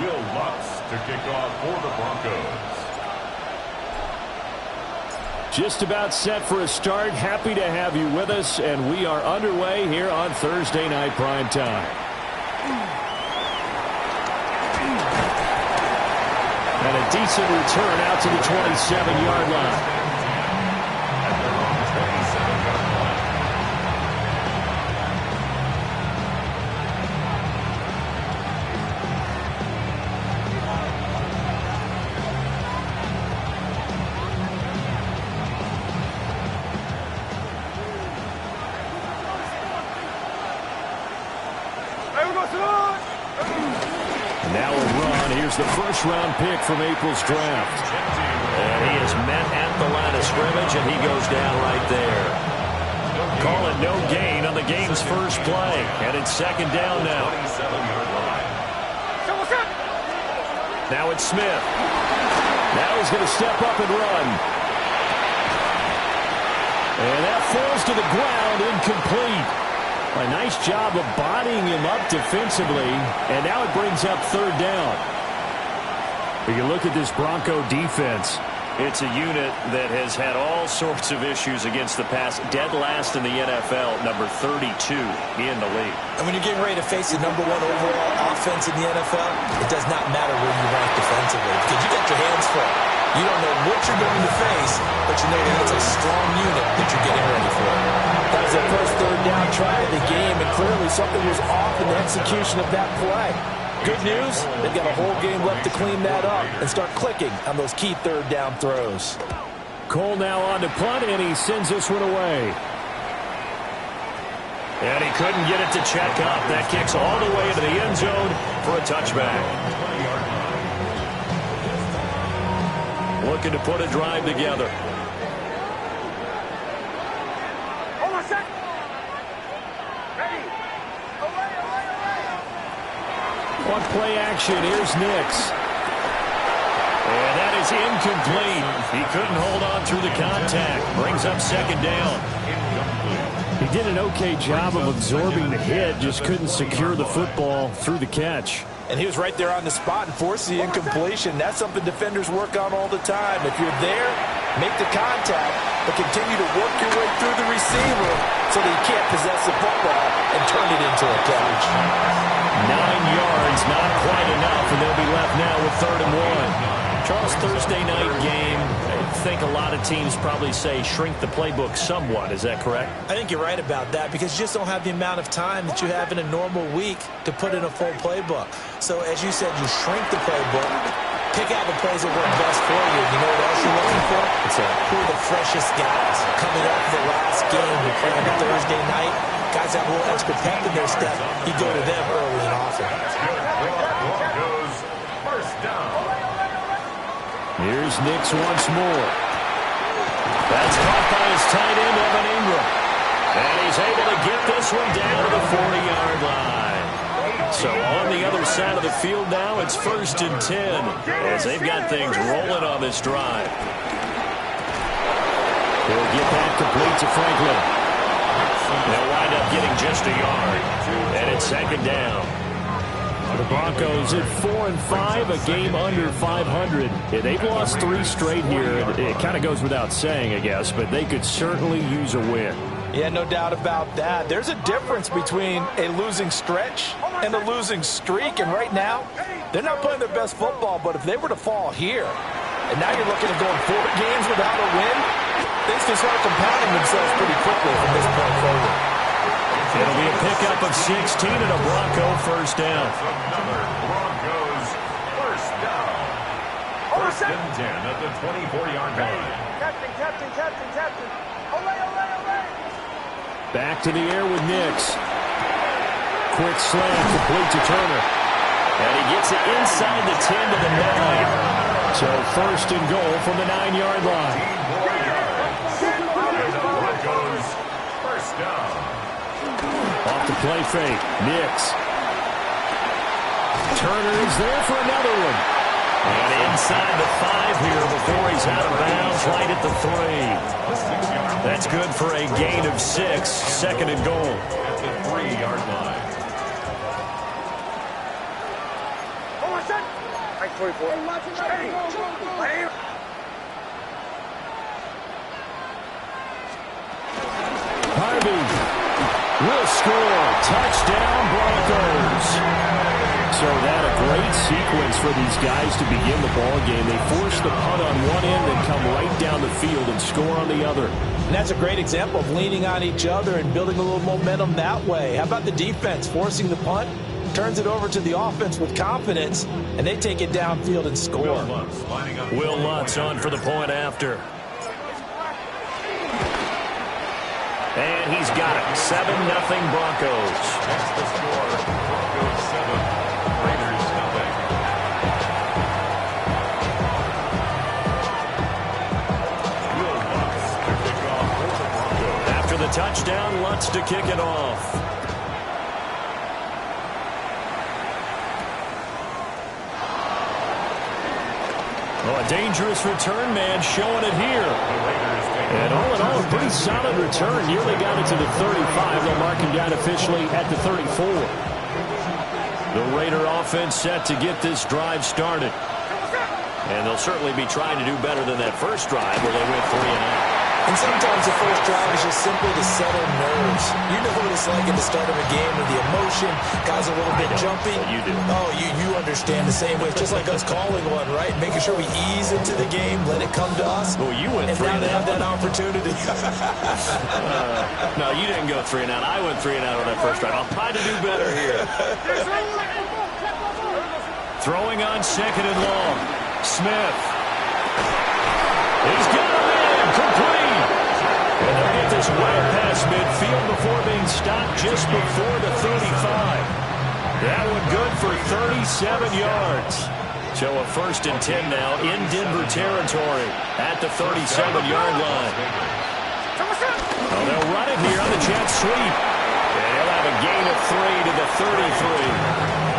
Will Lutz to kick off for the Broncos. Just about set for a start. Happy to have you with us, and we are underway here on Thursday Night Primetime. And a decent return out to the 27-yard line. Now a run. Here's the first-round pick from April's draft. And he is met at the line of scrimmage, and he goes down right there. Call it no gain on the game's first play. And it's second down now. Now it's Smith. Now he's going to step up and run. And that falls to the ground, incomplete. A nice job of bodying him up defensively, and now it brings up third down. You look at this Bronco defense. It's a unit that has had all sorts of issues against the pass. Dead last in the NFL, number 32 in the league. And when you're getting ready to face the #1 overall offense in the NFL, it does not matter where you rank defensively because you got your hands full. You don't know what you're going to face, but you know that it's a strong unit that you're getting ready for. That was their first third down try of the game, and clearly something was off in the execution of that play. Good news, they've got a whole game left to clean that up and start clicking on those key third down throws. Cole now on to punt, and he sends this one away. And he couldn't get it to check up. That kicks all the way into the end zone for a touchback. Looking to put a drive together. On play action, here's Nix. And that is incomplete. He couldn't hold on through the contact. Brings up second down. He did an okay job of absorbing the hit, just couldn't secure the football through the catch. And he was right there on the spot and forced the incompletion. That's something defenders work on all the time. If you're there, make the contact, but continue to work your way through the receiver so that you can't possess the football and turn it into a catch. 9 yards, not quite enough, and they'll be left now with 3rd and 1. Charles, Thursday night game, I think a lot of teams probably say shrink the playbook somewhat. Is that correct? I think you're right about that because you just don't have the amount of time that you have in a normal week to put in a full playbook. So as you said, you shrink the playbook, pick out the plays that work best for you. You know what else you're looking for? Who are the freshest guys coming off the last game who play on Thursday night? Guys have a little extra pep in their step. You go to them early and often. First down. Here's Nix once more. That's caught by his tight end, Evan Ingram. And he's able to get this one down to the 40-yard line. So on the other side of the field now, it's 1st and 10 as they've got things rolling on this drive. He'll get that complete to Franklin. They'll wind up getting just a yard. And it's 2nd down. The Broncos at 4-5, a game under 500. Yeah, they've lost 3 straight here. It kind of goes without saying, I guess, but they could certainly use a win. Yeah, no doubt about that. There's a difference between a losing stretch and a losing streak, and right now, they're not playing their best football, but if they were to fall here, and now you're looking at going 4 games without a win, things can start compounding themselves pretty quickly from this point forward. It'll be a pickup of 16 and a Bronco first down. Broncos first down. 1st and 10 at the 24-yard line. Captain. Ole. Back to the air with Nix. Quick slant, complete to Turner. And he gets it inside the 10 to the 9. So 1st and goal from the 9-yard line. Broncos first down. Off the play fake, Nix. Turner is there for another one. And inside the 5 here before he's out of bounds, right at the 3. That's good for a gain of 6, 2nd and goal. At the 3-yard line. 24. Harvey will score. Touchdown, Broncos. So that a great sequence for these guys to begin the ball game. They force the punt on one end and come right down the field and score on the other. And that's a great example of leaning on each other and building a little momentum that way. How about the defense forcing the punt? Turns it over to the offense with confidence, and they take it downfield and score. Will Lutz on for the point after. And he's got it. 7-0 Broncos. That's the score. Broncos 7, Raiders nothing. Will Lutz to kick off for the Broncos. After the touchdown, Lutz to kick it off. Oh, a dangerous return man showing it here. And all in all, a pretty solid return. Nearly got it to the 35. They'll mark him down officially at the 34. The Raider offense set to get this drive started. And they'll certainly be trying to do better than that first drive where they went 3 and out. And sometimes the first drive is just simply to settle nerves. You know what it's like at the start of a game with the emotion, guys are a little bit jumpy. You do. Oh, you understand the same way. It's just like us calling one, right? Making sure we ease into the game, let it come to us. Well, you went and 3 now and they have out. that opportunity. No, you didn't go 3 and out. I went 3 and out on that first drive. I'll try to do better here. Throwing on 2nd and long. Smith. He's got him in. Complete. And they'll get this well past midfield before being stopped just before the 35. That one good for 37 yards. So a 1st and 10 now in Denver territory at the 37-yard line. Oh, they'll run it here on the jet sweep. And he'll have a gain of 3 to the 33.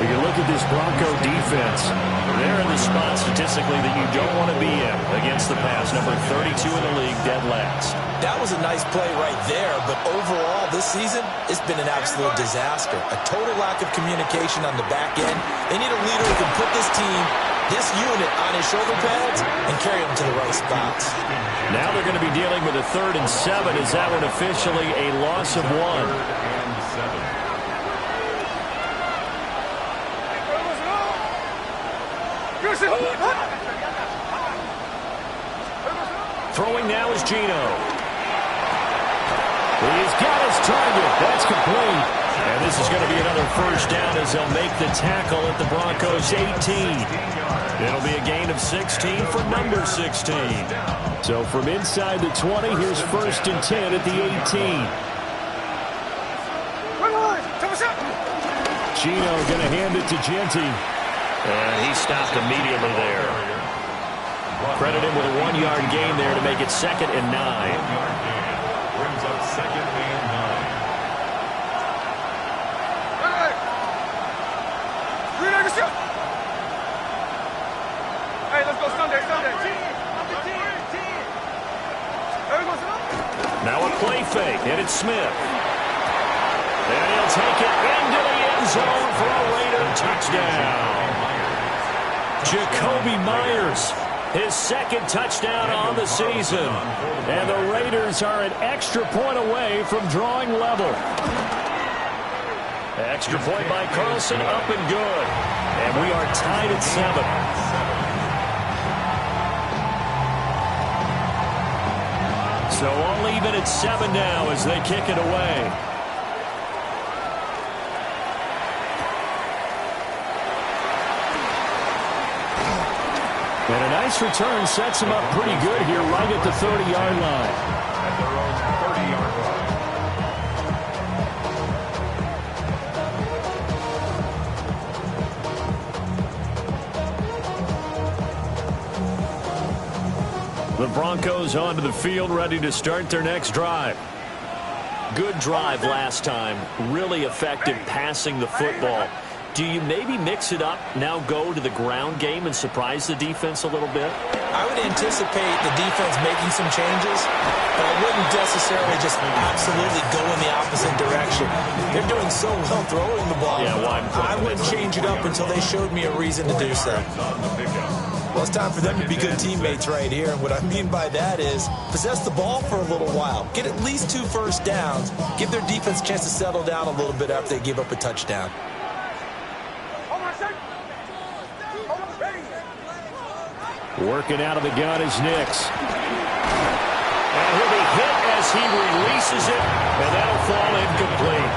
You can look at this Bronco defense. They're in the spot statistically that you don't want to be in against the pass. Number 32 in the league, dead last. That was a nice play right there, but overall this season, it's been an absolute disaster. A total lack of communication on the back end. They need a leader who can put this team, this unit, on his shoulder pads and carry them to the right spots. Now they're going to be dealing with a 3rd and 7. Is that one officially a loss of 1? 3rd and 7. Throwing now is Geno. He's got his target. That's complete. And this is going to be another 1st down as they'll make the tackle at the Broncos 18. It'll be a gain of 16 for number 16. So from inside the 20, here's 1st and 10 at the 18. Geno going to hand it to Genty. And he stopped immediately there. Credit him with a 1-yard gain there to make it 2nd and 9. 1-yard gain brings up 2nd and 9. Hey, let's go Sunday. Now a play fake, and it's Smith. And he'll take it into the end zone for a Raider touchdown. Jakobi Meyers, his 2nd touchdown on the season. And the Raiders are an extra point away from drawing level. Extra point by Carlson, up and good. And we are tied at 7. So all even at 7 now as they kick it away. And a nice return sets him up pretty good here right at the 30-yard line. At their own 30-yard line. The Broncos onto the field, ready to start their next drive. Good drive last time. Really effective passing the football. Do you maybe mix it up, now go to the ground game and surprise the defense a little bit? I would anticipate the defense making some changes, but I wouldn't necessarily just absolutely go in the opposite direction. They're doing so well throwing the ball. Yeah, I wouldn't change it up until they showed me a reason to do so. Well, it's time for them to be good teammates right here. And what I mean by that is possess the ball for a little while. Get at least 2 first downs. Give their defense a chance to settle down a little bit after they give up a touchdown. Working out of the gun is Nix. And he'll be hit as he releases it, and that'll fall incomplete.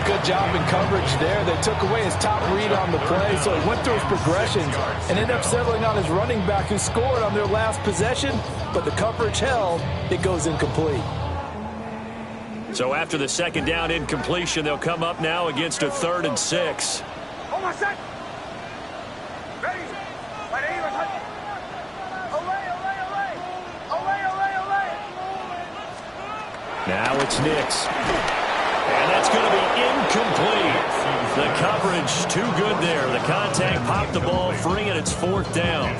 A good job in coverage there. They took away his top read on the play, so he went through his progressions and ended up settling on his running back who scored on their last possession, but the coverage held. It goes incomplete. So after the second down incompletion, they'll come up now against a 3rd and 6. Hold on a sec. Ready. Right here. Now it's Nix. And that's going to be incomplete. The coverage too good there. The contact popped the ball free, and it's 4th down.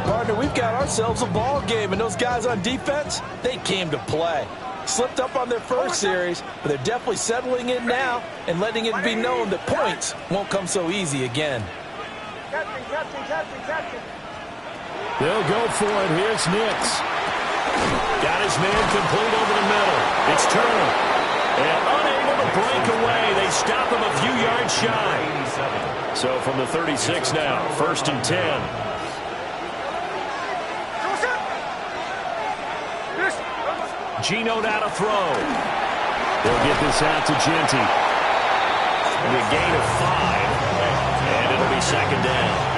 Partner, we've got ourselves a ball game, and those guys on defense, they came to play. Slipped up on their first series, but they're definitely settling in now and letting it be known that points won't come so easy again. Captain. They'll go for it. Here's Nix. Got his man complete over the middle. It's Turner. And unable to break away. They stop him a few yards shy. So from the 36 now, 1st and 10. Geno now to throw. They'll get this out to Genty. And a gain of 5. And it'll be 2nd down.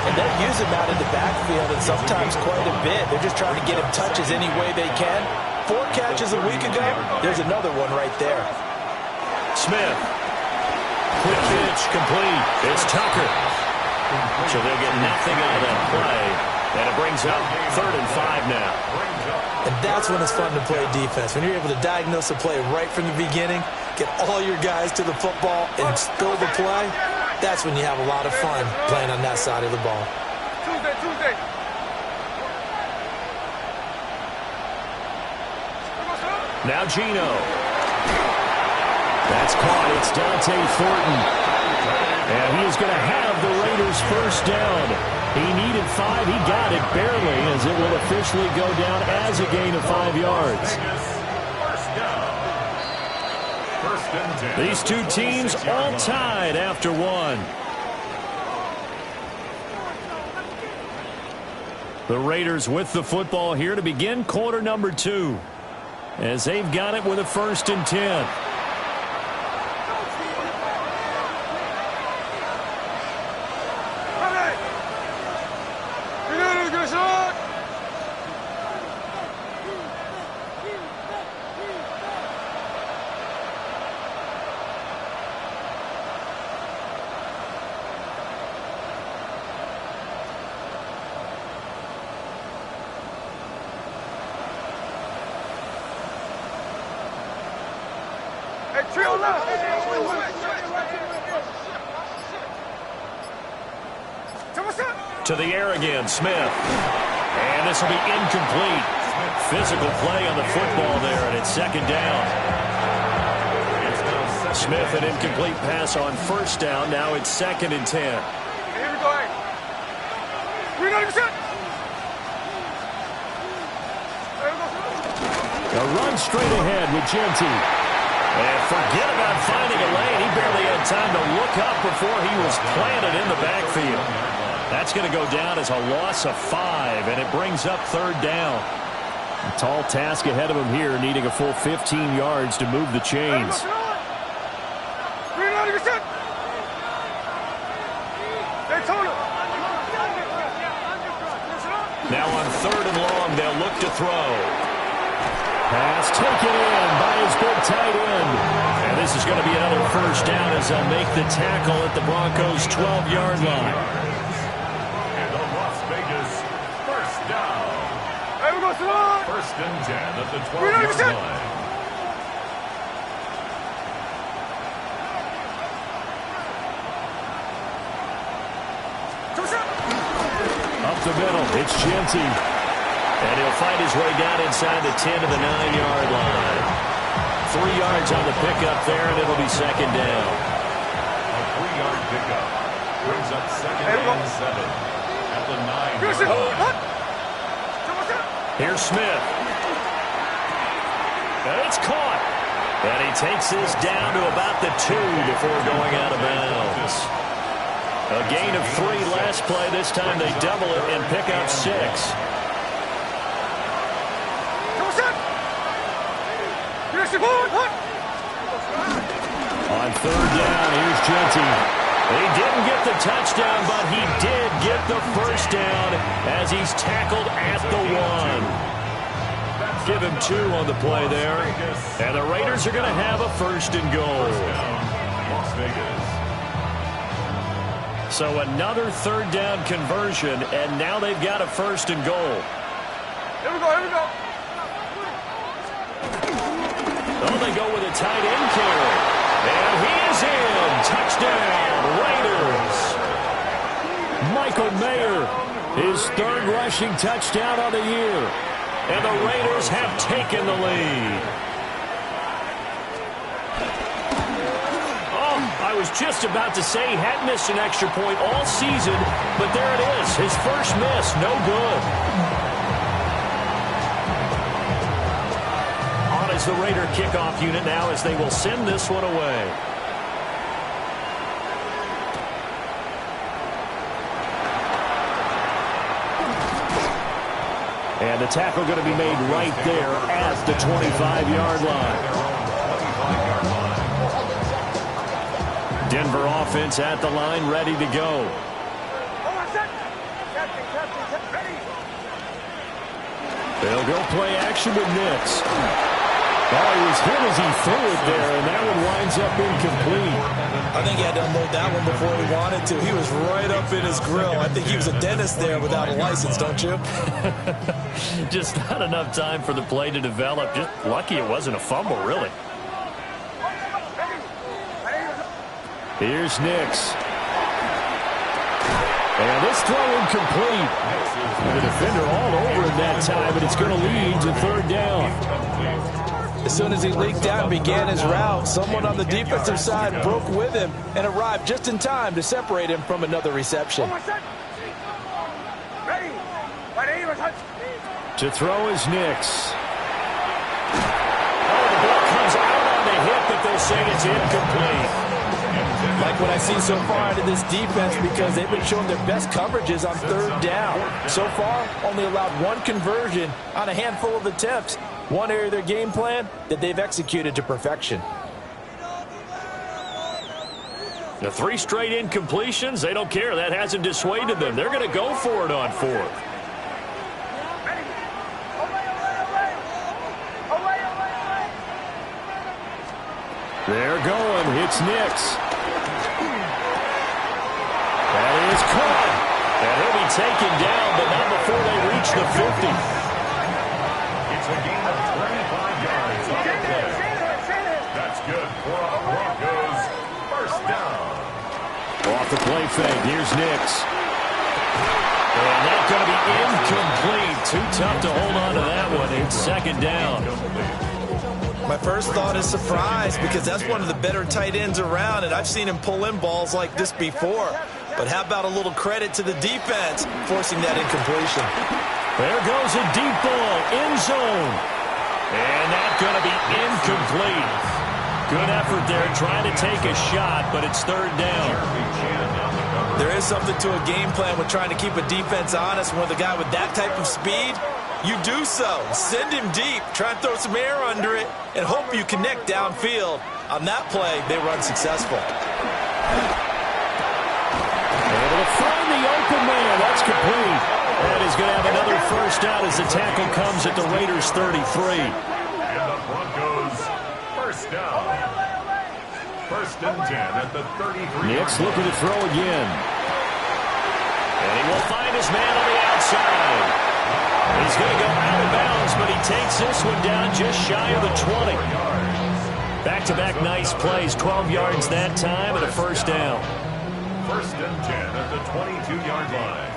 And they use him out in the backfield, and sometimes quite a bit. They're just trying to get him touches any way they can. 4 catches a week ago. There's another one right there. Smith. Quick pitch complete. It's Tucker. So they'll get nothing out of that play. And it brings up 3rd and 5 now. And that's when it's fun to play defense. When you're able to diagnose a play right from the beginning, get all your guys to the football, and spill the play, that's when you have a lot of fun playing on that side of the ball. Tuesday. Now Geno. That's caught. It's Dante Thornton. And he is going to have the Raiders' first down. He needed 5. He got it barely, as it will officially go down as a gain of 5 yards. These two teams all tied after 1. The Raiders with the football here to begin quarter number 2, as they've got it with a 1st and 10. To the air again, Smith. And this will be incomplete. Physical play on the football there, and it's 2nd down. Smith, an incomplete pass on 1st down. Now it's 2nd and 10. Here we go. 390%. A run straight ahead with Genty. And forget about finding a lane. He barely had time to look up before he was planted in the backfield. That's going to go down as a loss of 5, and it brings up 3rd down. A tall task ahead of him here, needing a full 15 yards to move the chains. 390%. Now on 3rd and long, they'll look to throw. Pass taken in by his big tight end. And this is going to be another 1st down as they'll make the tackle at the Broncos' 12-yard line. And the Las Vegas 1st down. 1st and 10 at the 12-yard line. up the middle. It's Jeanty. And he'll fight his way down inside the 10 to the 9-yard line. 3 yards on the pickup there, and it'll be second down. A 3-yard pickup brings up second and 7 at the 9-yard line. Here's Smith. And it's caught. And he takes this down to about the 2 before going out of bounds. A gain of 3 last play. This time they double it and pick up 6. On third down, here's Jeanty. He didn't get the touchdown, but he did get the first down as he's tackled at the 1. Give him 2 on the play there. And the Raiders are going to have a first and goal. Las Vegas. So another third down conversion, and now they've got a first and goal. Here we go, here we go. Oh, they go with a tight end carry. And he is in. Touchdown, Raiders. Michael Mayer, his 3rd rushing touchdown of the year. And the Raiders have taken the lead. Oh, I was just about to say he hadn't missed an extra point all season, but there it is. His first miss, no good. On is the Raider kickoff unit now as they will send this one away. And the tackle going to be made right there at the 25-yard line. Denver offense at the line, ready to go. They'll go play action with Nix. Oh, he was hit as he threw it there, and that one winds up incomplete. I think he had to unload that one before he wanted to. He was right up in his grill. I think he was a dentist there without a license, don't you? Just not enough time for the play to develop. Just lucky it wasn't a fumble, really. Here's Nix. And this throw incomplete. The defender all over him that time, but it's going to lead to third down. As soon as he leaked out and began his route, someone on the defensive side broke with him and arrived just in time to separate him from another reception. To throw is Nix. Oh, the ball comes out on the hit, but they'll say it's incomplete. Like what I've seen so far out of this defense, because they've been showing their best coverages on third down. So far, only allowed 1 conversion on a handful of attempts. One area of their game plan that they've executed to perfection. The 3 straight incompletions, they don't care. That hasn't dissuaded them. They're going to go for it on 4th. They're going. It's Nix. That is caught. And he'll be taken down, but not before they reach the 50. It's a gain of 25 yards on the play. That's good for a Broncos first down. Off the play fake. Here's Nix. And that's going to be incomplete. Too tough to hold on to that one. It's second down. My first thought is surprise, because that's one of the better tight ends around, and I've seen him pull in balls like this before. But how about a little credit to the defense forcing that incompletion? There goes a deep ball, end zone. And that's going to be incomplete. Good effort there trying to take a shot, but it's third down. There is something to a game plan with trying to keep a defense honest. When with a guy with that type of speed, you do so. Send him deep, try and throw some air under it, and hope you connect downfield. On that play, they were unsuccessful. Able to find the open man. That's complete. And he's going to have another first down as the tackle comes at the Raiders' 33. And the Broncos first down. First and 10 at the 33. Nix looking to throw again. And he will find his man on the outside. He's going to go out of bounds, but he takes this one down just shy of the 20. Back-to-back nice plays, 12 yards that time and a first down. First and 10 at the 22-yard line.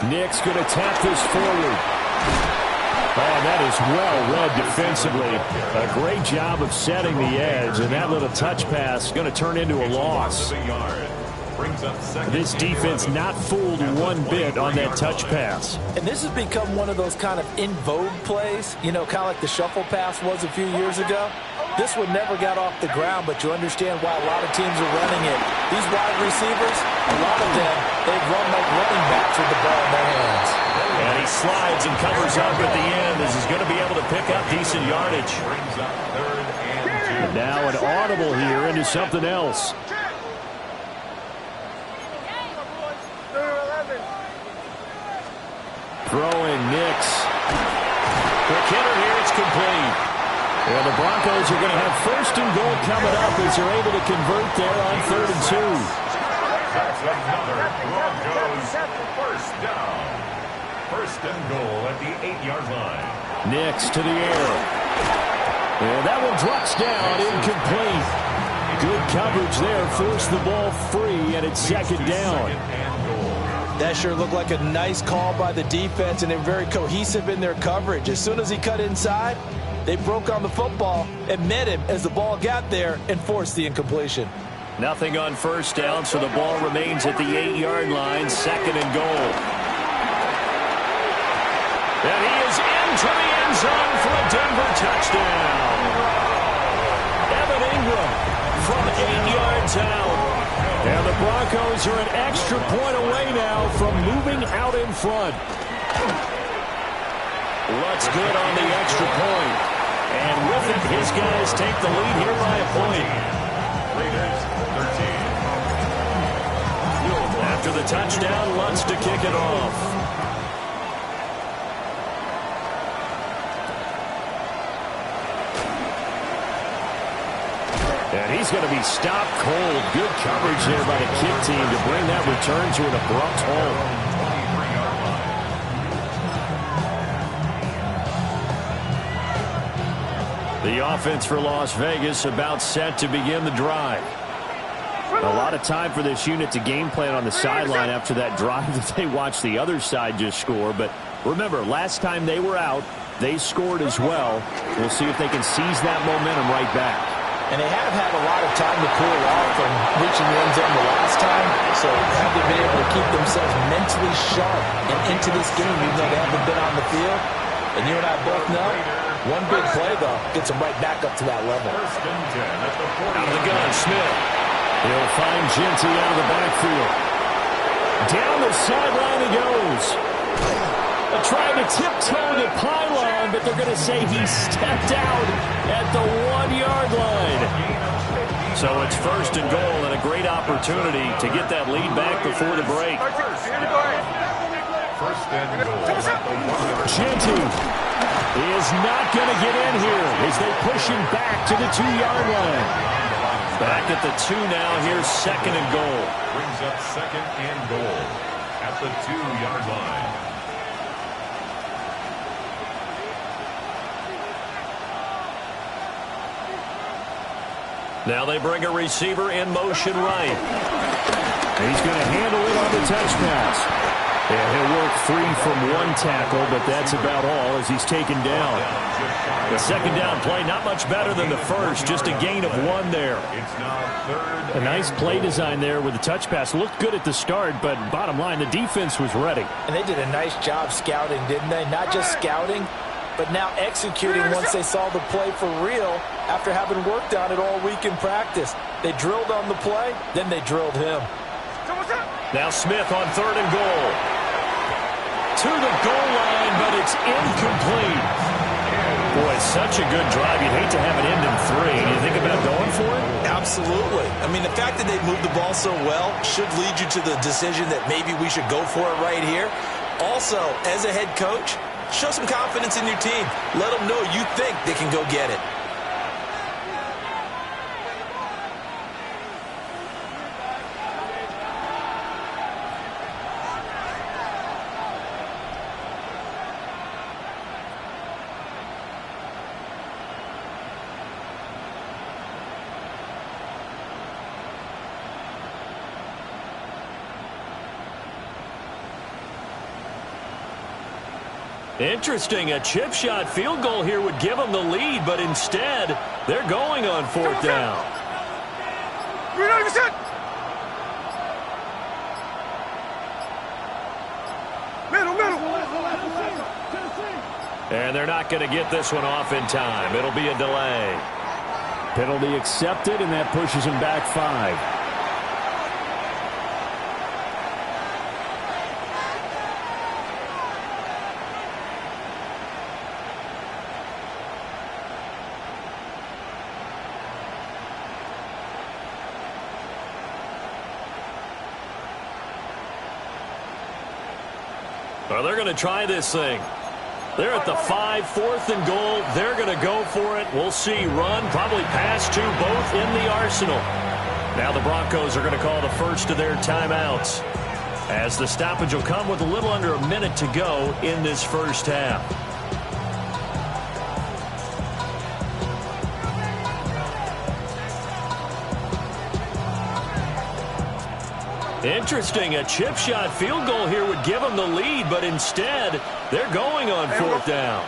Nick's going to tap this forward. Oh, that is well read defensively. A great job of setting the edge, and that little touch pass is going to turn into a loss. This defense not fooled one bit on that touch pass. And this has become one of those kind of in vogue plays, you know, kind of like the shuffle pass was a few years ago. This one never got off the ground, but you understand why a lot of teams are running it. These wide receivers, a lot of them, they've run like running backs with the ball in their hands. And he slides and covers up at the end as he's going to be able to pick up decent yardage. And now an audible here into something else. Throwing Nix. Quick hitter here, it's complete. And the Broncos are going to have first and goal coming up as they're able to convert there on 3rd and 2. That's another Broncos first down. First and goal at the 8-yard line. Nix to the air. And that one drops down, incomplete. Good coverage there, forced the ball free, and it's 2nd down. That sure looked like a nice call by the defense, and they're very cohesive in their coverage. As soon as he cut inside, they broke on the football and met him as the ball got there and forced the incompletion. Nothing on first down, so the ball remains at the 8-yard line, 2nd and goal. And he is into the end zone for a Denver touchdown. Evan Ingram from 8 yards out. And the Broncos are an extra point away now from moving out in front. What's good on the extra point? And with it, his guys take the lead here by a point. Raiders 13. After the touchdown, Lutz to kick it off. And he's going to be stopped cold. Good coverage there by the kick team to bring that return to an abrupt halt. The offense for Las Vegas about set to begin the drive. A lot of time for this unit to game plan on the sideline after that drive that they watched the other side just score. But remember, last time they were out, they scored as well. We'll see if they can seize that momentum right back. And they have had a lot of time to cool off from reaching the end zone the last time. So have they been able to keep themselves mentally sharp and into this game even though they haven't been on the field? And you and I both know, one big play, though, gets them right back up to that level. Out of the gun, Smith. He'll find Genty out of the backfield. Down the sideline he goes. Trying to tiptoe the pylon, but they're going to say he stepped out at the 1-yard line. So it's first and goal and a great opportunity to get that lead back before the break. First and goal. Genty is not going to get in here as they push him back to the 2-yard line. Back at the 2 now. Here's 2nd and goal. Brings up 2nd and goal at the 2-yard line. Now they bring a receiver in motion right. He's going to handle it on the touch pass. And he'll work free from one tackle, but that's about all as he's taken down. The 2nd down play, not much better than the first, just a gain of 1 there. It's now 3rd. A nice play design there with the touch pass. Looked good at the start, but bottom line, the defense was ready. And they did a nice job scouting, didn't they? Not just scouting, but now executing once they saw the play for real after having worked on it all week in practice. They drilled on the play, then they drilled him. Now Smith on 3rd and goal. To the goal line, but it's incomplete. Boy, it's such a good drive. You'd hate to have it end in 3. Do you think about going for it? Absolutely. I mean, the fact that they moved the ball so well should lead you to the decision that maybe we should go for it right here. Also, as a head coach, show some confidence in your team. Let them know you think they can go get it. Interesting. A chip shot field goal here would give them the lead, but instead, they're going on 4th down. And they're not going to get this one off in time. It'll be a delay. Penalty accepted, and that pushes him back 5. Well, they're going to try this thing. They're at the 5, 4th and goal. They're going to go for it. We'll see. Run, probably pass to both in the arsenal. Now the Broncos are going to call the first of their timeouts, as the stoppage will come with a little under a minute to go in this first half. Interesting. A chip shot field goal here would give them the lead, but instead, they're going on 4th down.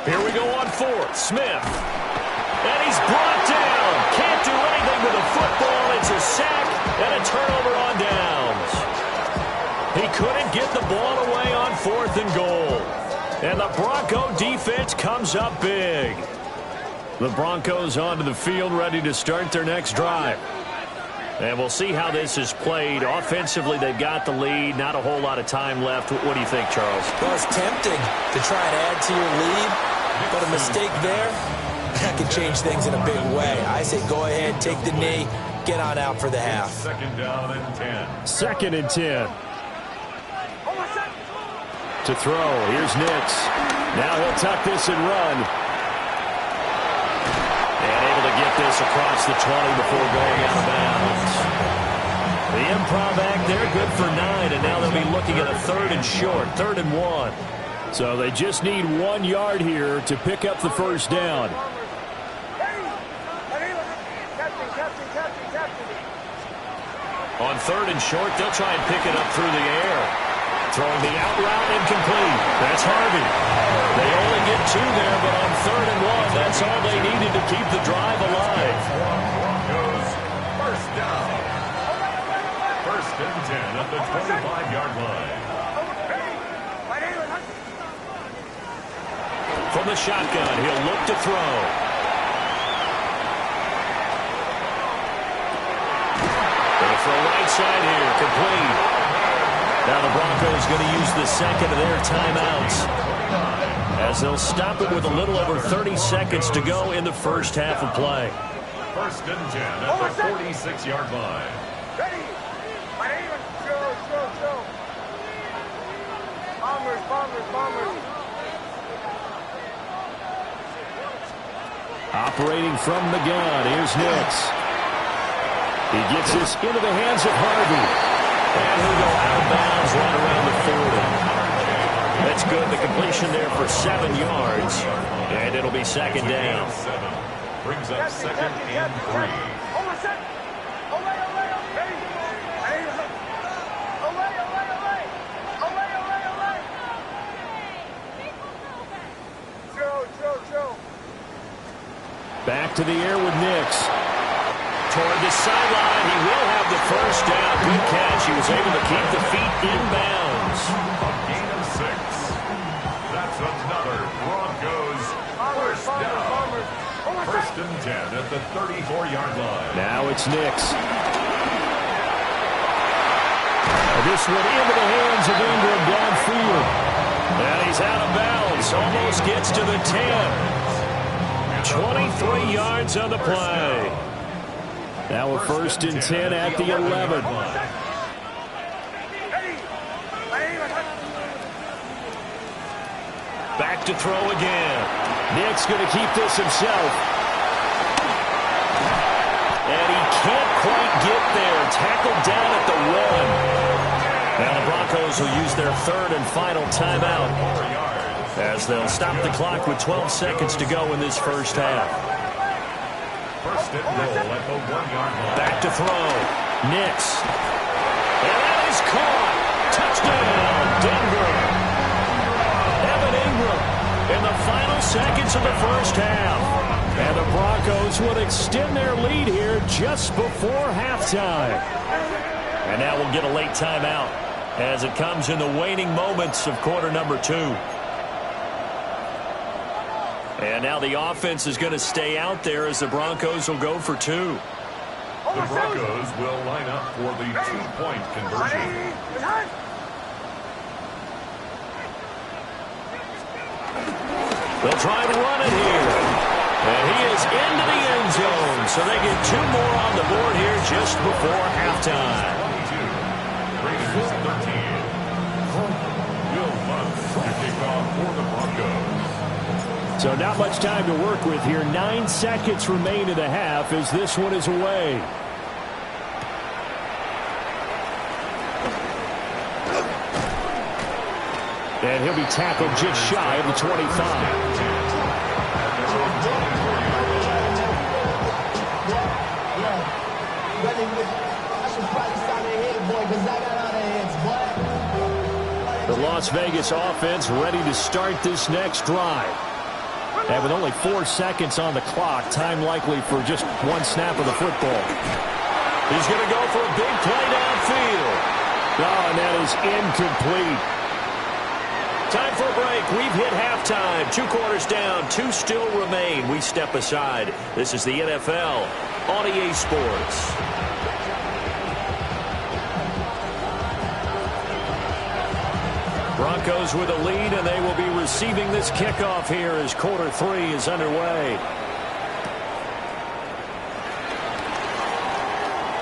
Here we go on 4th. Smith. And he's brought down. Can't do anything with a football. It's a sack and a turnover on downs. He couldn't get the ball away on 4th and goal. And the Bronco defense comes up big. The Broncos onto the field, ready to start their next drive. And we'll see how this is played. Offensively, they've got the lead. Not a whole lot of time left. What do you think, Charles? Well, it's tempting to try and add to your lead, but a mistake there, that could change things in a big way. I say go ahead, take the knee, get on out for the half. 2nd down and 10. 2nd and 10. To throw. Here's Nix. Now he'll tuck this and run. Get this across the 20 before going out of bounds. The improv act there, good for 9, and now they'll be looking at a 3rd and short, 3rd and 1. So they just need 1 yard here to pick up the first down. On 3rd and short, they'll try and pick it up through the air. Throwing the out route, incomplete. That's Harvey. They only get 2 there, but on 3rd and 1, that's all they needed to keep the drive alive. Broncos, 1st down. 1st and 10 at the 25-yard line. From the shotgun, he'll look to throw. Going for a right side here, complete. Now the Broncos going to use the 2nd of their timeouts, as they'll stop it with a little over 30 seconds to go in the first half of play. 1st and 10 at the 46-yard line. Operating from the gun, here's Nix. He gets this into the hands of Harvey. And he'll go out of bounds right around the 40. That's good. The completion there for 7 yards. And it'll be 2nd down. Brings up 2nd and 3. Back to the air with Nix. Toward the sideline, he will have the first down. Good catch. He was able to keep the feet in bounds. A gain of 6. That's another Broncos 1st down. 1st and 10 at the 34-yard line. Now it's Nix. This one into the hands of Ingram downfield. And he's out of bounds. Almost gets to the 10. 23 yards on the play. Now a 1st and 10 at the 11. Back to throw again. Nick's going to keep this himself. And he can't quite get there. Tackled down at the 1. Now the Broncos will use their 3rd and final timeout, as they'll stop the clock with 12 seconds to go in this first half. 1st and goal at the 1-yard line. Back to throw. Nix. And that is caught. Touchdown, Denver. Evan Ingram in the final seconds of the first half. And the Broncos would extend their lead here just before halftime. And now we'll get a late timeout as it comes in the waning moments of quarter number 2. And now the offense is going to stay out there as the Broncos will go for 2. The Broncos will line up for the 2-point conversion. They'll try to run it here. And he is into the end zone. So they get 2 more on the board here just before halftime. 22. Raiders 13. Will Lutz to kick off for the Broncos. So not much time to work with here. 9 seconds remain in the half as this one is away. And he'll be tackled just shy of the 25. The Las Vegas offense ready to start this next drive. And with only 4 seconds on the clock, time likely for just 1 snap of the football. He's going to go for a big play downfield. Oh, and that is incomplete. Time for a break. We've hit halftime. 2 quarters down. 2 still remain. We step aside. This is the NFL on EA Sports. Broncos with a lead, and they will be receiving this kickoff here as quarter 3 is underway.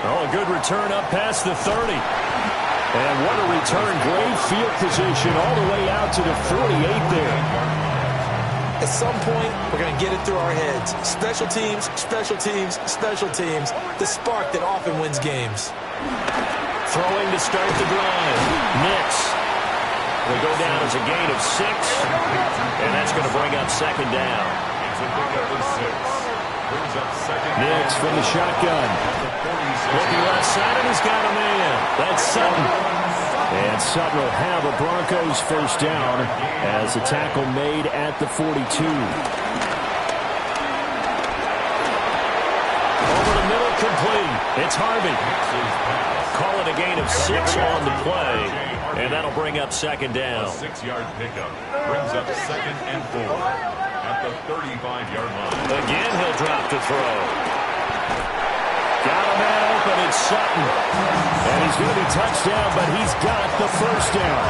Oh, a good return up past the 30. And what a return. Great field position all the way out to the 48 there. At some point, we're going to get it through our heads. Special teams, special teams, special teams. The spark that often wins games. Throwing to start the drive. Nix. Will go down as a gain of 6. And that's going to bring up second down. Nix from the shotgun. Looking left side, and he's got a man. That's Sutton. And Sutton will have a Broncos first down as the tackle made at the 42. Over the middle, complete. It's Harvey. Call it a gain of 6 on the play, and that'll bring up second down. A 6-yard pickup brings up second and 4 at the 35-yard line. Again, he'll drop to throw. Got a man open, it's Sutton. And he's going to be touched down, but he's got the first down.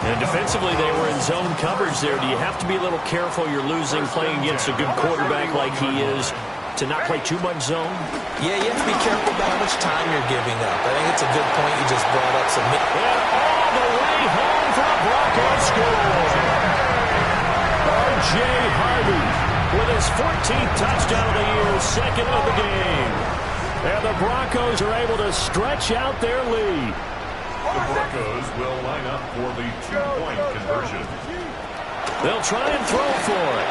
And defensively, they were in zone coverage there. Do you have to be a little careful? You're losing playing against a good quarterback like he is to not play too much zone? Yeah, you have to be careful about how much time you're giving up. I think it's a good point you just brought up. And all the way home for a Broncos score. R.J. Harvey with his 14th touchdown of the year, second of the game. And the Broncos are able to stretch out their lead. The Broncos will line up for the 2-point conversion. They'll try and throw for it.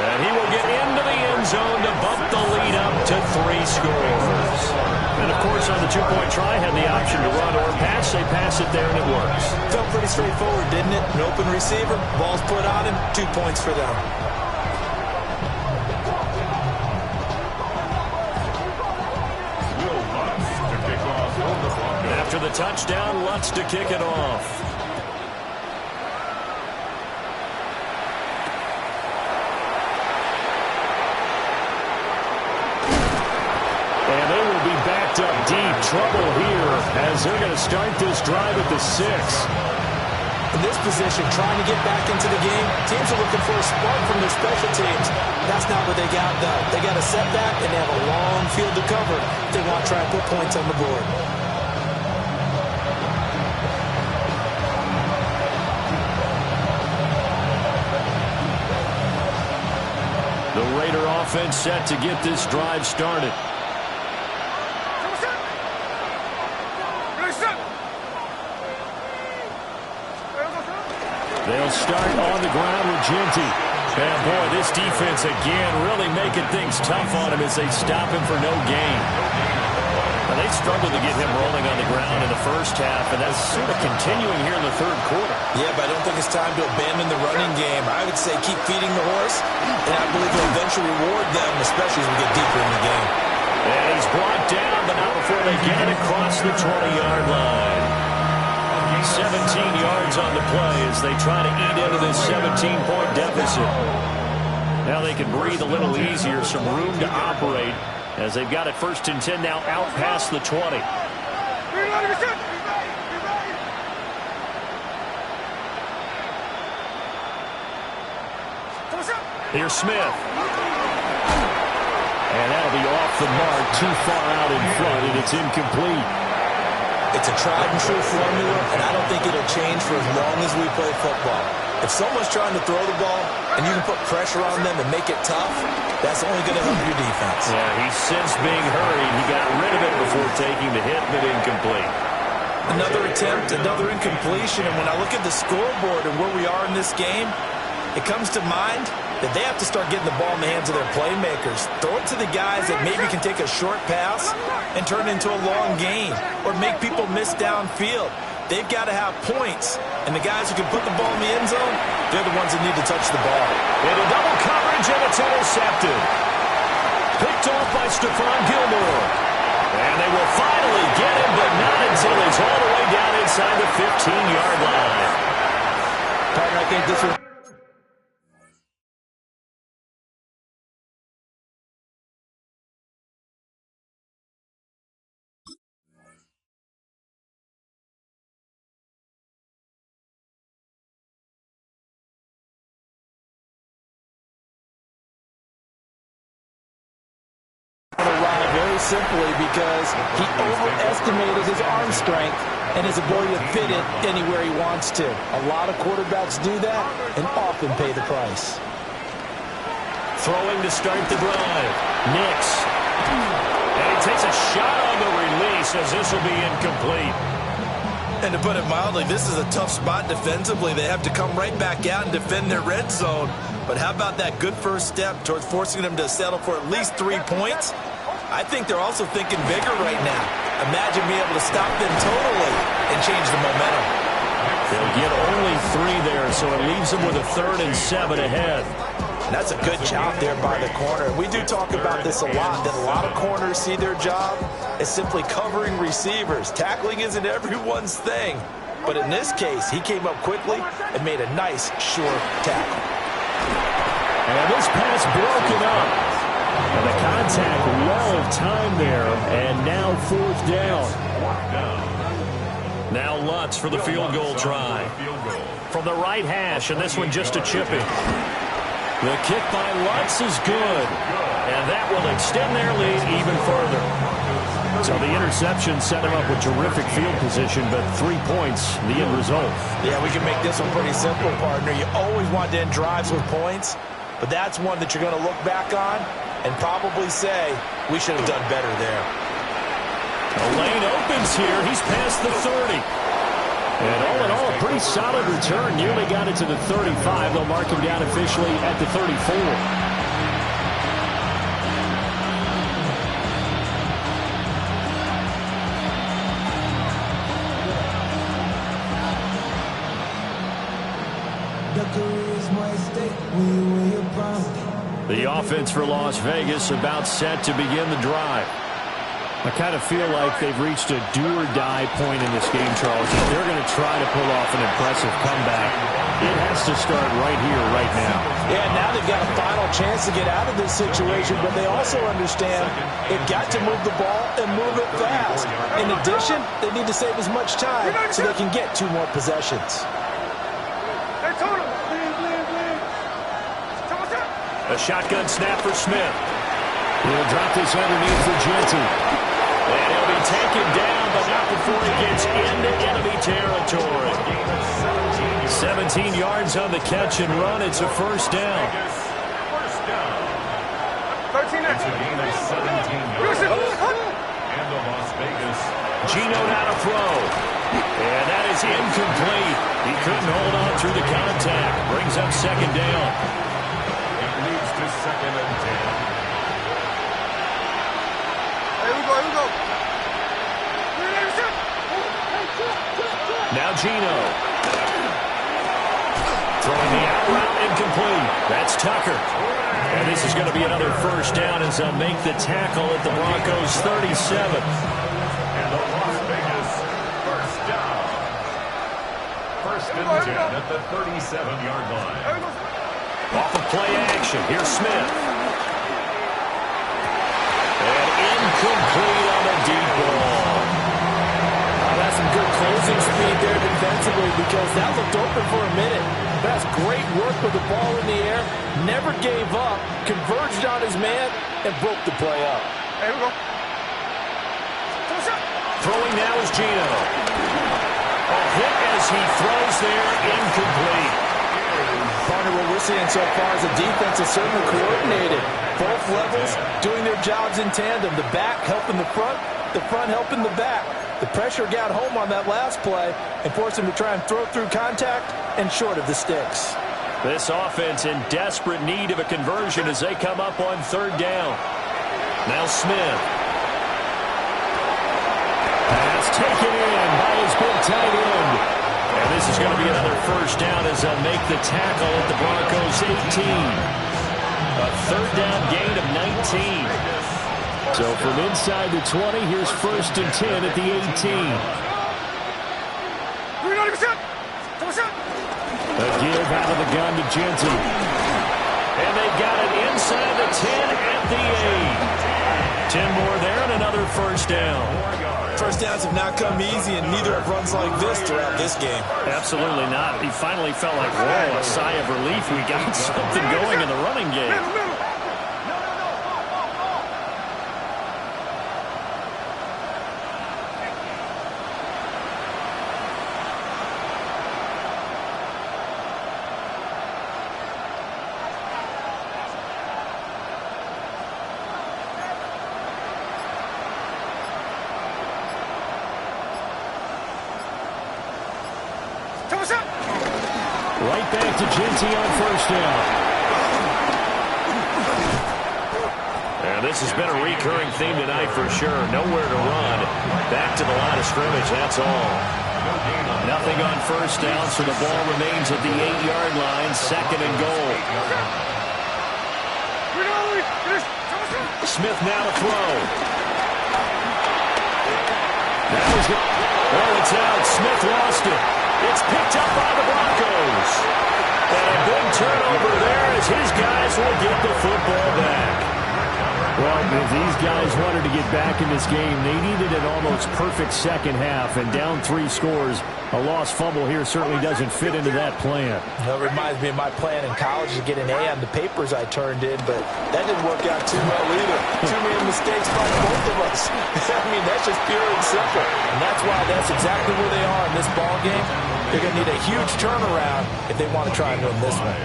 And he will get into the end zone to bump the lead up to 3 scores. And, of course, on the 2-point try, had the option to run or pass. They pass it there, and it works. Felt pretty straightforward, didn't it? An open receiver, ball's put on him, 2 points for them. Will Lutz to kick off for the Broncos. After the touchdown, Lutz to kick it off. And they will be backed up deep. Trouble here as they're going to start this drive at the 6. In this position, trying to get back into the game, teams are looking for a spark from their special teams. That's not what they got, though. They got a setback, and they have a long field to cover if they want to try and put points on the board. The Raider offense set to get this drive started. They'll start on the ground with Ginty. And boy, this defense again really making things tough on him as they stop him for no gain. Now, they struggled to get him rolling on the ground in the first half, and that's sort of continuing here in the third quarter. Yeah, but I don't think it's time to abandon the running game. I would say keep feeding the horse, and I believe he'll eventually reward them, especially as we get deeper in the game. And he's brought down, but not before they get it across the 20-yard line. 17 yards on the play as they try to eat into this 17-point deficit. Now they can breathe a little easier, some room to operate as they've got it 1st and 10 now out past the 20. Here's Smith. And that'll be off the mark, too far out in front, and it's incomplete. It's a tried-and-true formula, and I don't think it'll change for as long as we play football. If someone's trying to throw the ball and you can put pressure on them and make it tough, that's only going to help your defense. Yeah, he sensed being hurried. He got rid of it before taking the hit, but incomplete. Another attempt, another incompletion, and when I look at the scoreboard and where we are in this game, it comes to mind that they have to start getting the ball in the hands of their playmakers. Throw it to the guys that maybe can take a short pass and turn it into a long gain or make people miss downfield. They've got to have points, and the guys who can put the ball in the end zone, they're the ones that need to touch the ball. Into double coverage, and it's intercepted. Picked off by Stephon Gilmore. And they will finally get him, but not until he's all the way down inside the 15-yard line. Partner, I think this was... very simply because he overestimated his arm strength and his ability to fit it anywhere he wants to. A lot of quarterbacks do that and often pay the price. Throwing to start the drive. Nix. And he takes a shot on the release as this will be incomplete. And to put it mildly, this is a tough spot defensively. They have to come right back out and defend their red zone. But how about that good first step towards forcing them to settle for at least 3 points? I think they're also thinking bigger right now. Imagine being able to stop them totally and change the momentum. They'll get only 3 there, so it leaves them with a 3rd and 7 ahead. And that's a good job there by the corner. We do talk about this a lot, that a lot of corners see their job as simply covering receivers. Tackling isn't everyone's thing. But in this case, he came up quickly and made a nice, sure tackle. And this pass broken up. And the contact well of time there, and now 4th down. Now Lutz for the field goal try. From the right hash, and this one just a chipping. The kick by Lutz is good, and that will extend their lead even further. So the interception set him up with terrific field position, but 3 points, the end result. Yeah, we can make this one pretty simple, partner. You always want to end drives with points, but that's one that you're going to look back on and probably say, we should have done better there. The lane opens here. He's past the 30. And all in all, a pretty solid return. Nearly got it to the 35. They'll mark him down officially at the 34. The offense for Las Vegas about set to begin the drive. I kind of feel like they've reached a do-or-die point in this game, Charles. If they're going to try to pull off an impressive comeback, it has to start right here, right now. Yeah, now they've got a final chance to get out of this situation, but they also understand they've got to move the ball and move it fast. In addition, they need to save as much time so they can get 2 more possessions. A shotgun snap for Smith. He'll drop this underneath for Genty. And he'll be taken down, but not before he gets into enemy territory. 17 yards on the catch and run. It's a 1st down. It's a gain of 17 yards. And the Las Vegas. Geno now to throw. And that is incomplete. He couldn't hold on through the contact. Brings up 2nd down. second and 10. Here we go. Now Geno. Throwing the out route incomplete. That's Tucker. And this is going to be another first down as they'll make the tackle at the Broncos' 37. And the Las Vegas first down. First and 10 at the 37-yard line. Off of play action. Here's Smith. And incomplete on the deep ball. That's some good closing speed there defensively because that looked open for a minute. That's great work with the ball in the air. Never gave up. Converged on his man and broke the play up. Here we go. Throwing now is Geno. A hit as he throws there, incomplete. Partner, what we're seeing so far is the defense is certainly coordinated. Both levels doing their jobs in tandem. The back helping the front helping the back. The pressure got home on that last play and forced him to try and throw through contact and short of the sticks. This offense in desperate need of a conversion as they come up on third down. Now Smith. Pass taken in by his big tight end. And this is going to be another first down as they'll make the tackle at the Broncos' 18. A third down gain of 19. So from inside the 20, here's first and 10 at the 18. A give out of the gun to Genty. And they got it inside the 10 at the 8. 10 more there and another first down. First downs have not come easy, and neither have runs like this throughout this game. Absolutely not. He finally felt like, whoa, a sigh of relief. We got something going in the running game. Right back to Genty on first down. And this has been a recurring theme tonight for sure. Nowhere to run. Back to the line of scrimmage, that's all. Nothing on first down, so the ball remains at the 8-yard line, second and goal. Smith now to throw. That was it. Oh, it's out. Smith lost it. It's picked up by the Broncos. And a big turnover there as his guys will get the football back. Well, if these guys wanted to get back in this game, they needed an almost perfect second half, and down 3 scores. A lost fumble here certainly doesn't fit into that plan. That reminds me of my plan in college to get an A on the papers I turned in, but that didn't work out too well either. Too many mistakes by both of us. I mean, that's just pure and simple. And that's why that's exactly where they are in this ball game. They're going to need a huge turnaround if they want to try and win this one.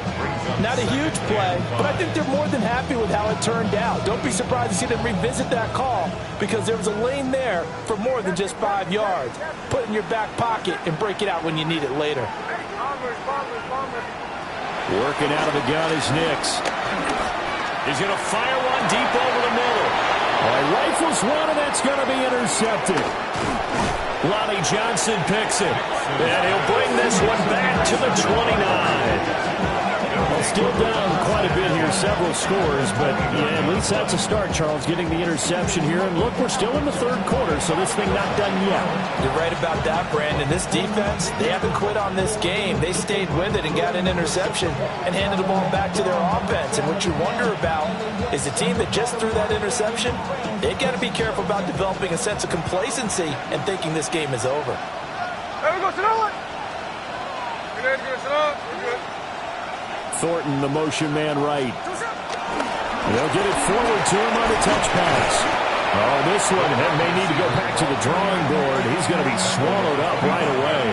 Not a huge play, but I think they're more than happy with how it turned out. Don't be surprised to see them revisit that call because there was a lane there for more than just 5 yards. Put it in your back pocket and break it out when you need it later. Working out of the gun is Nix. He's going to fire one deep over the middle. Rifles one, and that's going to be intercepted. Lonnie Johnson picks it. And he'll bring this one back to the 29. Well, still down quite a bit here, several scores, but yeah, at least that's a start, Charles, getting the interception here. And look, we're still in the third quarter, so this thing not done yet. You're right about that, Brandon. This defense, they haven't quit on this game. They stayed with it and got an interception and handed the ball back to their offense. And what you wonder about is the team that just threw that interception, they got to be careful about developing a sense of complacency and thinking this game is over. There we go, sit down. Good, sit up. We're good. Thornton, the motion man right. They'll get it forward to him on a touch pass. Oh, this one may need to go back to the drawing board. He's going to be swallowed up right away.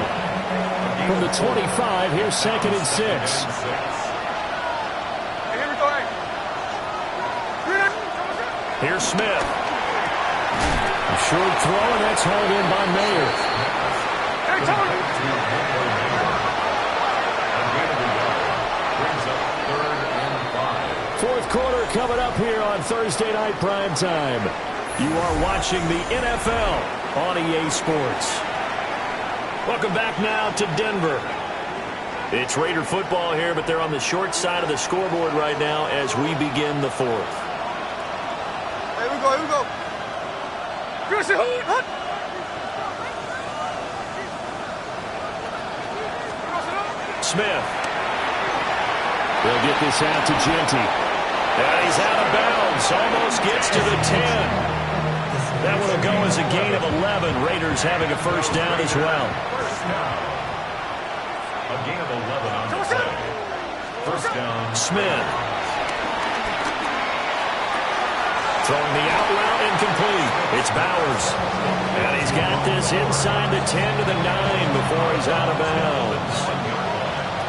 From the 25, here's second and 6. Here we go. Here's Smith. A short throw, and that's hauled in by Mayer. Hey, Tony. Fourth quarter here on Thursday Night Primetime. You are watching the NFL on EA Sports. Welcome back now to Denver. It's Raider football here, but they're on the short side of the scoreboard right now as we begin the fourth. Here we go, here we go. Smith. They'll get this out to Genty. And he's out of bounds. Almost gets to the 10. That one will go as a gain of 11. Raiders having a first down as well. First down. A gain of 11 on the play. First down. Smith. Throwing the out route incomplete. It's Bowers. And he's got this inside the 10 to the 9 before he's out of bounds.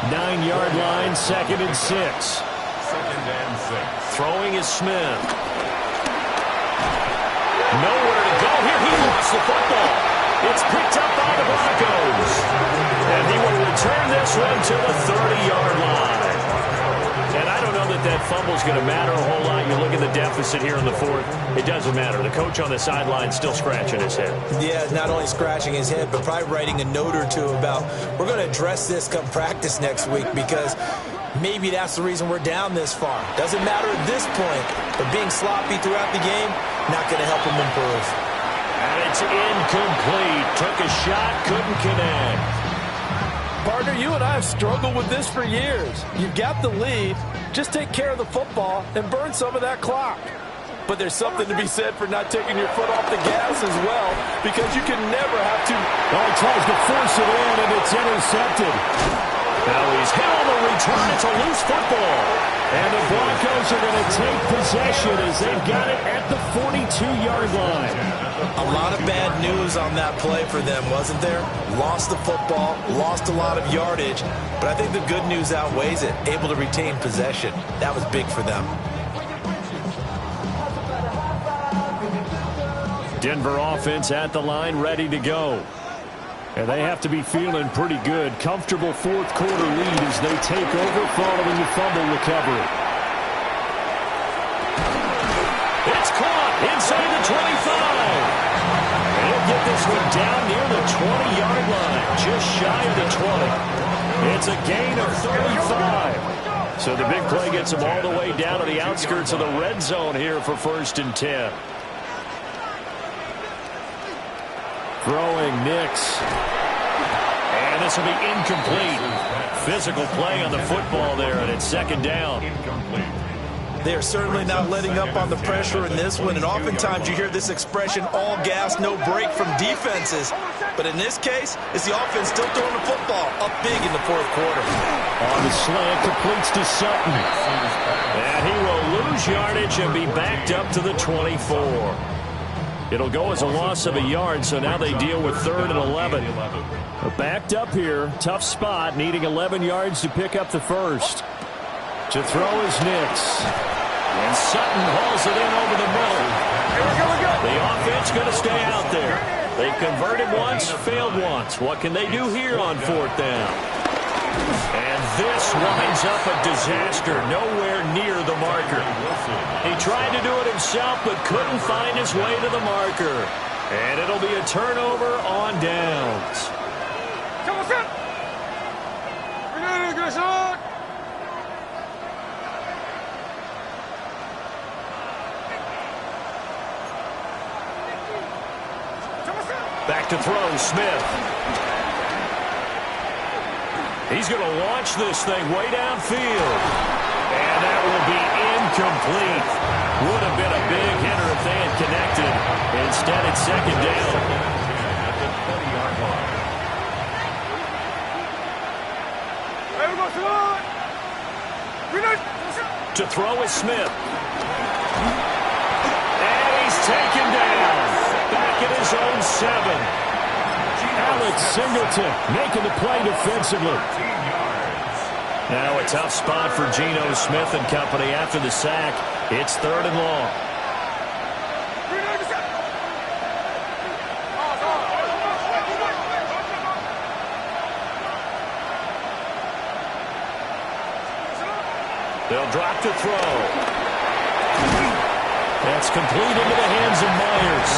9-yard line, 2nd and 6. 2nd and 6. Throwing is Smith. Nowhere to go here. He lost the football. It's picked up by the Broncos. And he will return this one to the 30-yard line. And I don't know that fumble's going to matter a whole lot. You look at the deficit here in the fourth. It doesn't matter. The coach on the sideline still scratching his head. Yeah, not only scratching his head, but probably writing a note or two about we're going to address this come practice next week because maybe that's the reason we're down this far. Doesn't matter at this point, but being sloppy throughout the game, not going to help him improve. And it's incomplete. Took a shot, couldn't connect. Partner, you and I have struggled with this for years. You've got the lead. Just take care of the football and burn some of that clock. But there's something to be said for not taking your foot off the gas as well, because you can never have to. Oh, he tries to force it in, and it's intercepted. Now he's hit on the return. It's a loose football. And the Broncos are going to take possession as they've got it at the 42-yard line. A lot of bad news on that play for them, wasn't there? Lost the football, lost a lot of yardage, but I think the good news outweighs it. Able to retain possession. That was big for them. Denver offense at the line, ready to go. And they have to be feeling pretty good. Comfortable fourth quarter lead as they take over following the fumble recovery. It's caught inside the 25. And he'll get this one down near the 20-yard line, just shy of the 20. It's a gain of 35. So the big play gets them all the way down to the outskirts of the red zone here for 1st and 10. Throwing Nix. And this will be incomplete. Physical play on the football there, and it's 2nd down. Incomplete. They are certainly not letting up on the pressure in this one, and oftentimes you hear this expression, all gas, no break from defenses. But in this case, it's the offense still throwing the football up big in the fourth quarter. On the slant, completes to Sutton. And he will lose yardage and be backed up to the 24. It'll go as a loss of a yard, so now they deal with 3rd and 11. Backed up here, tough spot, needing 11 yards to pick up the first. To throw is Nix. And Sutton hauls it in over the middle. The offense going to stay out there. They've converted once, failed once. What can they do here on 4th down? And this winds up a disaster, nowhere near the marker. He tried to do it himself, but couldn't find his way to the marker. And it'll be a turnover on downs. Back to throw, Smith. He's going to launch this thing way downfield. And that will be incomplete. Would have been a big hitter if they had connected. Instead, it's 2nd down. At the 30-yard line. To throw is Smith. And he's taken down. Back at his own 7. Alex Singleton making the play defensively. Now a tough spot for Geno Smith and company after the sack. It's 3rd and long. They'll drop to throw. That's complete into the hands of Myers.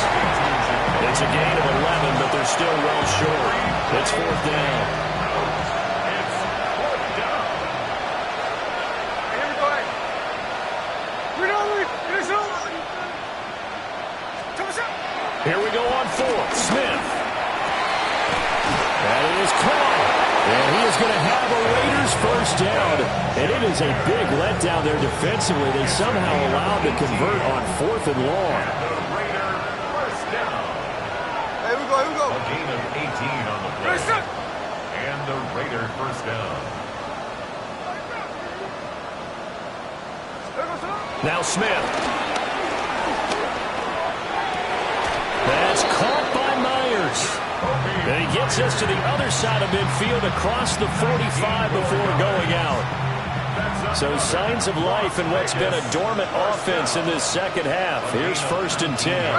It's a gain of 11, but they're still well short. It's fourth down. Here we go on fourth. Smith. That is caught. And he is going to have a Raiders first down. And it is a big letdown there defensively. They somehow allowed to convert on fourth and long. The Raider first down. Here we go. A gain of 18 on the play. And the Raider first down. Now Smith. That's caught by Myers. And he gets us to the other side of midfield across the 45 before going out. So signs of life in what's been a dormant offense in this second half. Here's 1st and 10.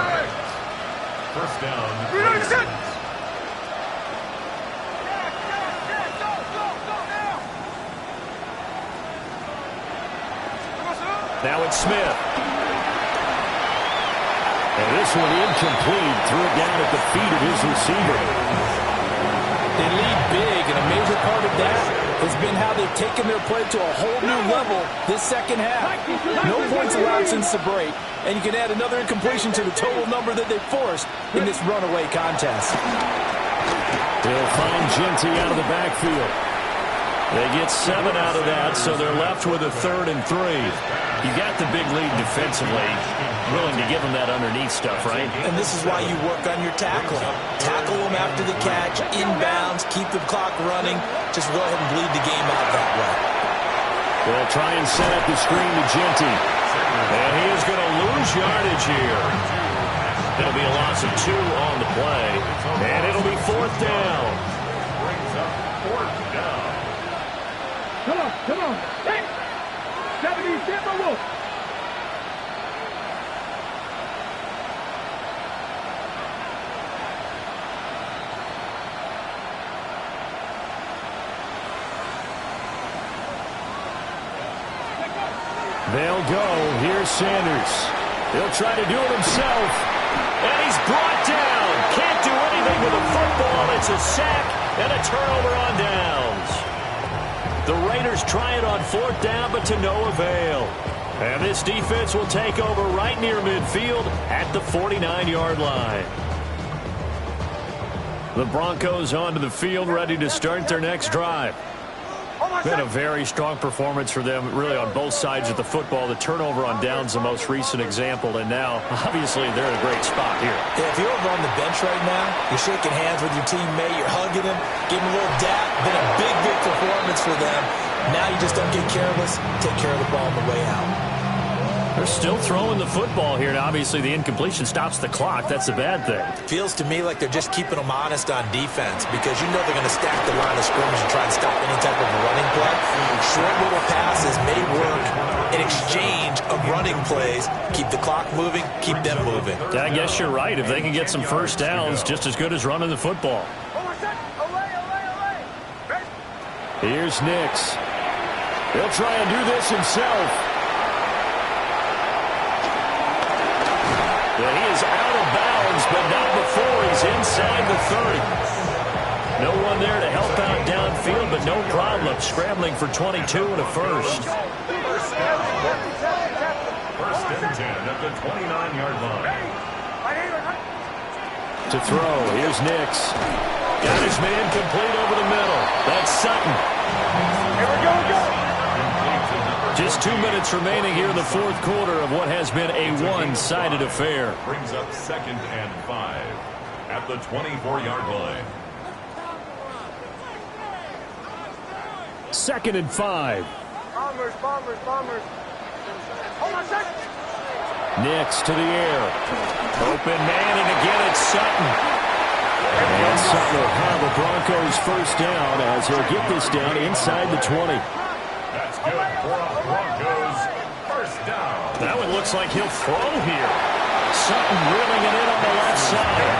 First down. Now it's Smith. And this one incomplete. Threw it down at the feet of his receiver. They lead big, and a major part of that has been how they've taken their play to a whole new level this second half. No points allowed since the break, and you can add another incompletion to the total number that they forced in this runaway contest. They'll find Genty out of the backfield. They get 7 out of that, so they're left with a 3rd and 3. You got the big lead defensively. Willing to give them that underneath stuff, right? And this is why you work on your tackling. Tackle them after the catch, inbounds, keep the clock running. Just go ahead and bleed the game out that way. They'll try and set up the screen to Genty. And he is going to lose yardage here. It'll be a loss of 2 on the play. And it'll be 4th down. Brings up 4th down. Come on. Hey! 70, Wolf. They'll go. Here's Sanders. He'll try to do it himself. And he's brought down. Can't do anything with a football. It's a sack and a turnover on downs. The Raiders try it on 4th down, but to no avail. And this defense will take over right near midfield at the 49-yard line. The Broncos onto the field, ready to start their next drive. Been a very strong performance for them, really, on both sides of the football. The turnover on downs, the most recent example, and now, obviously, they're in a great spot here. Yeah, if you're over on the bench right now, you're shaking hands with your teammate, you're hugging him, giving him a little dap. Been a big performance for them. Now you just don't get careless. Take care of the ball on the way out. They're still throwing the football here, and obviously the incompletion stops the clock. That's a bad thing. Feels to me like they're just keeping them honest on defense because you know they're going to stack the line of scrimmage and try to stop any type of running play. Short little passes may work in exchange of running plays. Keep the clock moving, keep them moving. I guess you're right. If they can get some first downs, just as good as running the football. Here's Nix. He'll try and do this himself. And he is out of bounds, but not before he's inside the 30. No one there to help out downfield, but no problem scrambling for 22 and a first. First and 10 at the 29-yard line. To throw, here's Nix. Got his man complete over the middle. That's Sutton. Here we go. Just 2 minutes remaining here in the 4th quarter of what has been a one-sided affair. Brings up 2nd and 5 at the 24-yard line. 2nd and 5. Bombers. Hold on a second. Nix to the air. Open man, and again it's Sutton. And Sutton will have the Broncos first down as he'll get this down inside the 20. That's good for a Broncos first down. That one looks like he'll throw here. Sutton reeling it in on the left side.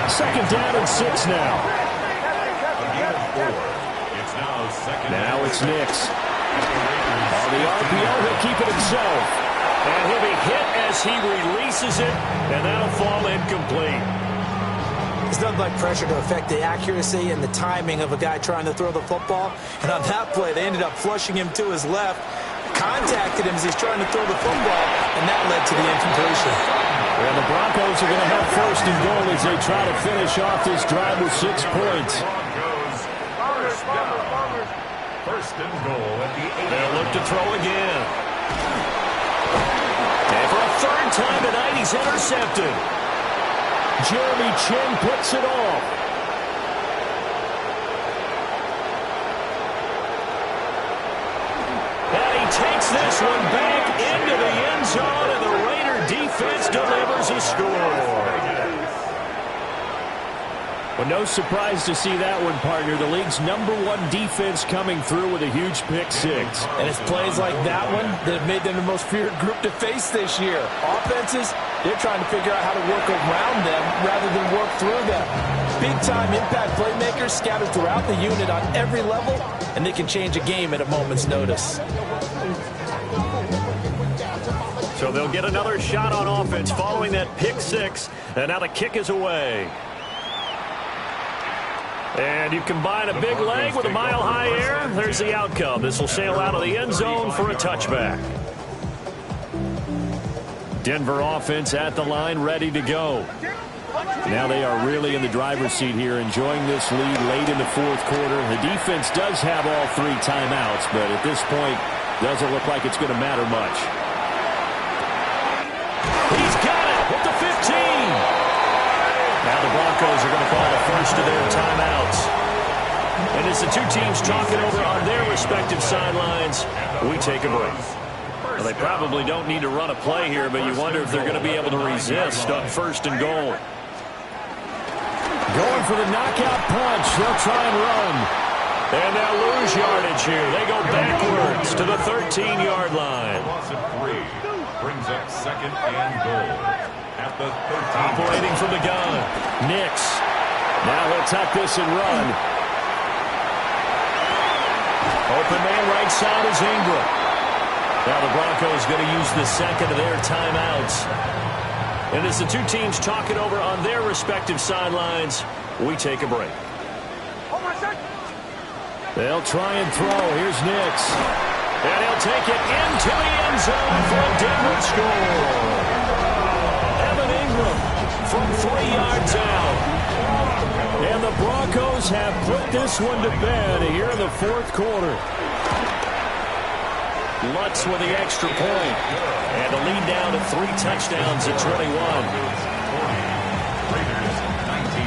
2nd down and 6 now. A gain of 4. It's now 2nd. Now it's Nix. On the RPO, he'll keep it himself. And he'll be hit as he releases it, and that'll fall incomplete. There's nothing like pressure to affect the accuracy and the timing of a guy trying to throw the football. And on that play, they ended up flushing him to his left, contacted him as he's trying to throw the football, and that led to the incompletion. And the Broncos are going to have first and goal as they try to finish off this drive with 6 points. First and goal at the 8. They'll look to throw again. And for a third time tonight, he's intercepted. Jeremy Chinn puts it off. And he takes this one back into the end zone, and the Raider defense delivers a score. Well, no surprise to see that one, partner. The league's #1 defense coming through with a huge pick-6. And it's plays like that one that have made them the most feared group to face this year. Offenses, they're trying to figure out how to work around them rather than work through them. Big-time impact playmakers scattered throughout the unit on every level, and they can change a game at a moment's notice. So they'll get another shot on offense following that pick-6, and now the kick is away. And you combine a big leg with a mile-high air, there's the outcome. This will sail out of the end zone for a touchback. Denver offense at the line, ready to go. Now they are really in the driver's seat here, enjoying this lead late in the 4th quarter. The defense does have all 3 timeouts, but at this point, doesn't look like it's going to matter much. He's got it with the 15. Now the Broncos are going to call the first of their timeouts. And as the two teams talking over on their respective sidelines, we take a break. Well, they probably don't need to run a play here, but you wonder if they're going to be able to resist on first and goal. Going for the knockout punch. They'll try and run. And they'll lose yardage here. They go backwards to the 13-yard line. Loss of 3 brings up second and goal at the 13. Operating from the gun, Nix. Now he'll tuck this and run. Open man right side is Ingram. Now the Broncos going to use the second of their timeouts. And as the two teams talk it over on their respective sidelines, we take a break. They'll try and throw. Here's Nix. And he'll take it into the end zone for a Denver score. Evan Ingram from 3 yards out. And the Broncos have put this one to bed here in the 4th quarter. Lutz with the extra point. And a lead down to 3 touchdowns at 21. Raiders 19.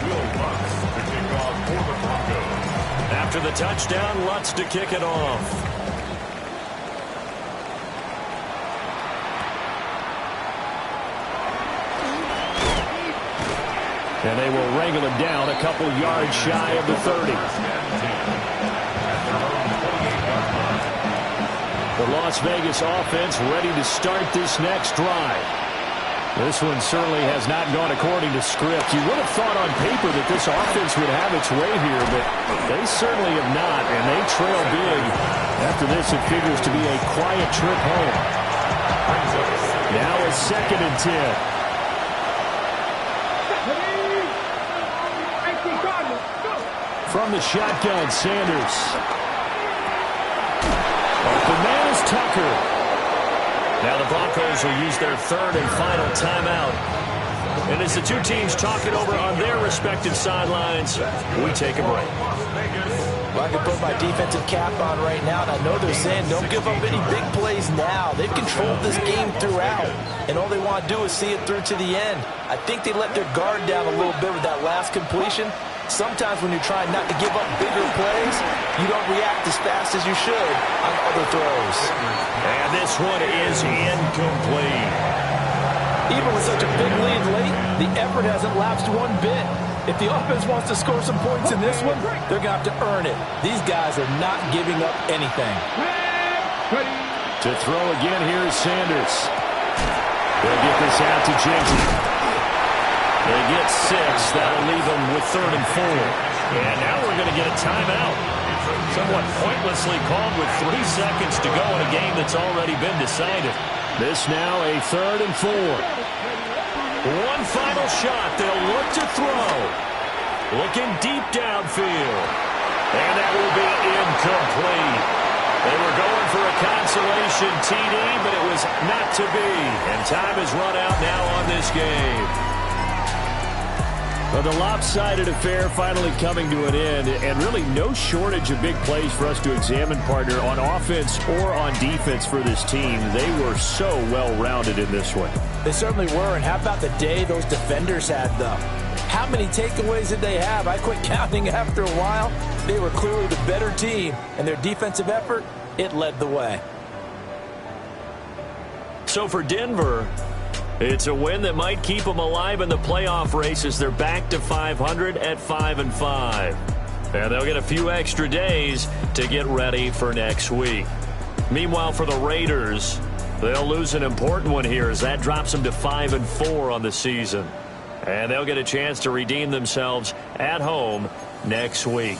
Will Lutz to kick off for the Broncos. After the touchdown, Lutz to kick it off. And they will wrangle him down a couple yards shy of the 30. The Las Vegas offense ready to start this next drive. This one certainly has not gone according to script. You would have thought on paper that this offense would have its way here, but they certainly have not, and they trail big. After this, it figures to be a quiet trip home. Now it's 2nd and 10. From the shotgun, Sanders. Open man is Tucker. Now the Broncos will use their 3rd and final timeout. And as the two teams talk it over on their respective sidelines, we take a break. Well, I can put my defensive cap on right now, and I know they're saying don't give up any big plays now. They've controlled this game throughout, and all they want to do is see it through to the end. I think they let their guard down a little bit with that last completion. Sometimes when you're trying not to give up bigger plays, you don't react as fast as you should on other throws. And this one is incomplete. Even with such a big lead late, the effort hasn't lapsed one bit. If the offense wants to score some points in this one, they're going to have to earn it. These guys are not giving up anything. To throw again, here is Sanders. They'll get this out to Jenkins. They get 6. That'll leave them with 3rd and 4. And now we're going to get a timeout. Somewhat pointlessly called with 3 seconds to go in a game that's already been decided. This now a 3rd and 4. One final shot. They'll look to throw. Looking deep downfield. And that will be incomplete. They were going for a consolation TD, but it was not to be. And time has run out now on this game. Well, the lopsided affair finally coming to an end, and really no shortage of big plays for us to examine, partner, on offense or on defense for this team. They were so well-rounded in this one. They certainly were, and how about the day those defenders had, though? How many takeaways did they have? I quit counting after a while. They were clearly the better team, and their defensive effort, it led the way. So for Denver, it's a win that might keep them alive in the playoff race as they're back to 500 at 5-5. And they'll get a few extra days to get ready for next week. Meanwhile, for the Raiders, they'll lose an important one here as that drops them to 5-4 on the season. And they'll get a chance to redeem themselves at home next week.